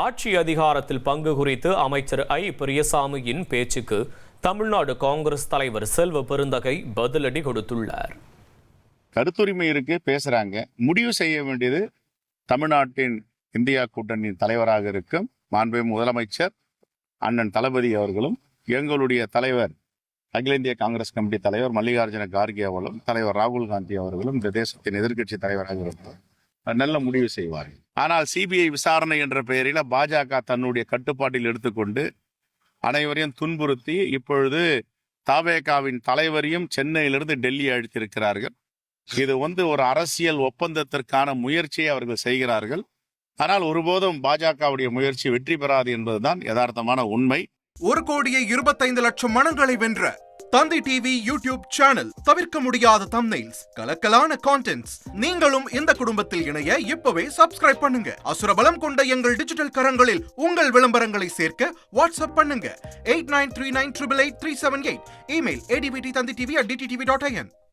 ஆட்சி அதிகாரத்தில் பங்கு குறித்து அமைச்சர் ஐ பெரியசாமியின் பேச்சுக்கு தமிழ்நாடு காங்கிரஸ் தலைவர் செல்வ பெருந்தகை பதிலடி கொடுத்துள்ளார். கருத்துரிமை இருக்கு, பேசுறாங்க. முடிவு செய்ய வேண்டியது தமிழ்நாட்டின் இந்தியா கூட்டணியின் தலைவராக இருக்கும் மாண்புமிகு முதலமைச்சர் அண்ணன் தளபதி அவர்களும், எங்களுடைய தலைவர் அகில இந்திய காங்கிரஸ் கமிட்டி தலைவர் மல்லிகார்ஜுன கார்கே அவர்களும், தலைவர் ராகுல் காந்தி அவர்களும் இந்த தேசத்தின் எதிர்க்கட்சி தலைவராக இருப்பார். நல்ல முடிவு செய்வார்கள். ஆனால் சிபிஐ விசாரணை என்ற பெயரில் பாஜக தன்னுடைய கட்டுப்பாட்டில் எடுத்துக்கொண்டு அனைவரையும் துன்புறுத்தி இப்பொழுது தவேகாவின் தலைவரையும் சென்னையிலிருந்து டெல்லி அழைத்திருக்கிறார்கள். இது ஒரு அரசியல் ஒப்பந்தத்திற்கான முயற்சியை அவர்கள் செய்கிறார்கள். ஆனால் ஒருபோதும் பாஜகவுடைய முயற்சி வெற்றி பெறாது என்பதுதான் யதார்த்தமான உண்மை. 1,25,00,000 மனங்களை வென்ற தந்தி டிவி யூடியூப் சேனல். தவிர்க்க முடியாத தம்ப்நெயில்ஸ், கலக்கலான கான்டென்ட்ஸ். நீங்களும் இந்த குடும்பத்தில் இணைய இப்பவே சப்ஸ்கிரைப் பண்ணுங்க. அசுரபலம் கொண்ட எங்கள் டிஜிட்டல் கரங்களில் உங்கள் விளம்பரங்களை சேர்க்க வாட்ஸ்அப் பண்ணுங்க. 8939888378. Email advtthanditv@dttv.in.